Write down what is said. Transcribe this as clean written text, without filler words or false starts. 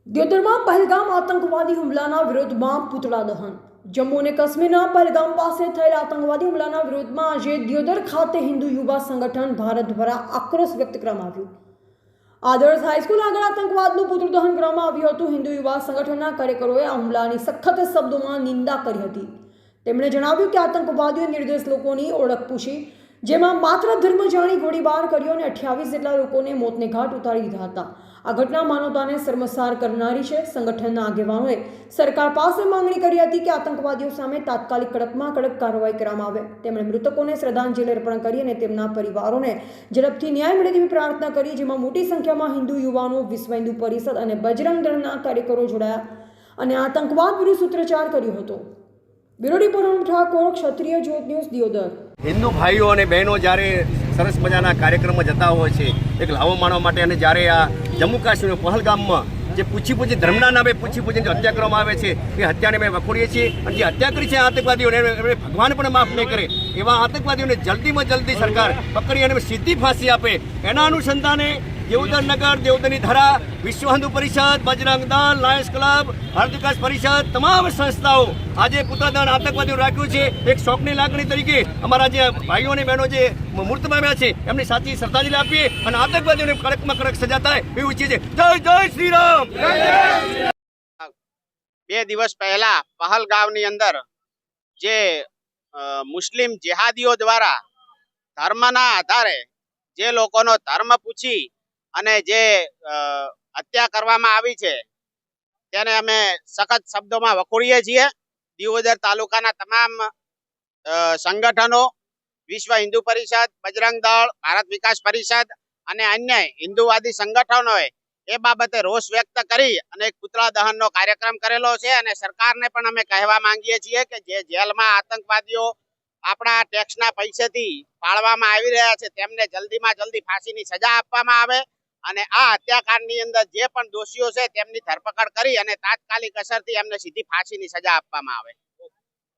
દિયોદરમાં પહેલગામ આતંકવાદી હુમલાના વિરોધમાં પૂતળા દહન। જમ્મુ અને કાશ્મીરના પહેલગામ પાસે થયેલા આતંકવાદી હુમલાના વિરોધમાં આજે દિયોદર ખાતે હિન્દુ યુવા સંગઠન ભારત દ્વારા આક્રોશ વ્યક્ત કરવામાં આવ્યો। આદર્શ હાઈસ્કૂલ આગળ આતંકવાદનું પૂતળું દહન કરવામાં આવ્યું હતું। હિન્દુ યુવા સંગઠનના કાર્યકરોએ આ હુમલાની સખત શબ્દોમાં નિંદા કરી હતી। તેમણે જણાવ્યું કે આતંકવાદીઓએ નિર્દોષ લોકોની ઓળખ પૂછી, જેમાં માત્ર ધર્મ જાણી ગોળીબાર કર્યો અને 28 જેટલા લોકોને મોતને ઘાટ ઉતારી દીધા હતા। આ ઘટના માનવતાને શર્મસાર કરનારી છે। સંગઠનના આગેવાનોએ સરકાર પાસે માંગણી કરી હતી કે આતંકવાદીઓ સામે તાત્કાલિક કડકમાં કડક કાર્યવાહી કરવામાં આવે। તેમણે મૃતકોને શ્રદ્ધાંજલિ અર્પણ કરી અને તેમના પરિવારોને ઝડપથી ન્યાય મળે તેવી પ્રાર્થના કરી, જેમાં મોટી સંખ્યામાં હિન્દુ યુવાનો, વિશ્વ હિન્દુ પરિષદ અને બજરંગ દળના કાર્યકરો જોડાયા અને આતંકવાદ વિરુદ્ધ સૂત્રોચ્ચાર કર્યો હતો। બ્યુરો રિપોર્ટર ઠાકોર, ક્ષત્રિય જ્યોત ન્યૂઝ, દિયોદર। હિન્દુ ભાઈઓ અને બહેનો જ્યારે સરસ મજાના કાર્યક્રમમાં જતા હોય છે એક લાવો માણવા માટે, અને જ્યારે આ જમ્મુ કાશ્મીર પહલગામમાં જે પૂછી ધર્મના નામે પૂછી હત્યા કરવામાં આવે છે એ હત્યાને અમે વખોડીએ છીએ। અને જે હત્યા કરી છે આતંકવાદીઓને એમને ભગવાન પણ માફ નહીં કરે। એવા આતંકવાદીઓને જલ્દીમાં જલ્દી સરકાર પકડી અને સીધી ફાંસી આપે। એના અનુસંધાને દેવોદર નગર, દેવોદરની ધરા, વિશ્વ હિન્દુ પરિષદ, બજરંગ દળ, લાયન્સ ક્લબ, ભારત વિકાસ પરિષદ, તમામ સંસ્થાઓ આજે પૂતળાદહન આતંકવાદીઓ રાખ્યું છે। એક શોકની લાગણી તરીકે અમારા જે ભાઈઓ અને બહેનો જે મૃત પામ્યા છે એમની સાચી શ્રદ્ધાંજલિ આપીએ અને આતંકવાદીઓને કડકમાં કડક સજા થાય એવું ઈચ્છીએ છીએ। જય જય શ્રી રામ। 2 દિવસ પહેલા પહલગામની અંદર જે મુસ્લિમ જેહાદીઓ દ્વારા ધર્મના આધારે જે લોકોનો ધર્મ પૂછી અને જે હત્યા કરવામાં આવી છે તેને અમે સખત શબ્દોમાં વખોડીએ છીએ। દિયોદર તાલુકાના તમામ સંગઠનો, વિશ્વ હિન્દુ પરિષદ, બજરંગ દળ, ભારત વિકાસ પરિષદ અને અન્ય હિન્દુવાદી સંગઠનોએ એ બાબતે રોષ વ્યક્ત કરી અને એક પૂતળા દહનનો કાર્યક્રમ કરેલો છે। અને સરકારને પણ અમે કહેવા માંગીએ છીએ કે જે જેલમાં આતંકવાદીઓ આપણા ટેક્સના પૈસેથી પાળવામાં આવી રહ્યા છે તેમને જલ્દીમાં જલ્દી ફાંસીની સજા આપવામાં આવે અને આ હત્યાકાંડની અંદર જે પણ દોષીઓ છે તેમની ધરપકડ કરી અને તાત્કાલિક અસરથી એમને સીધી ફાંસીની સજા આપવામાં આવે।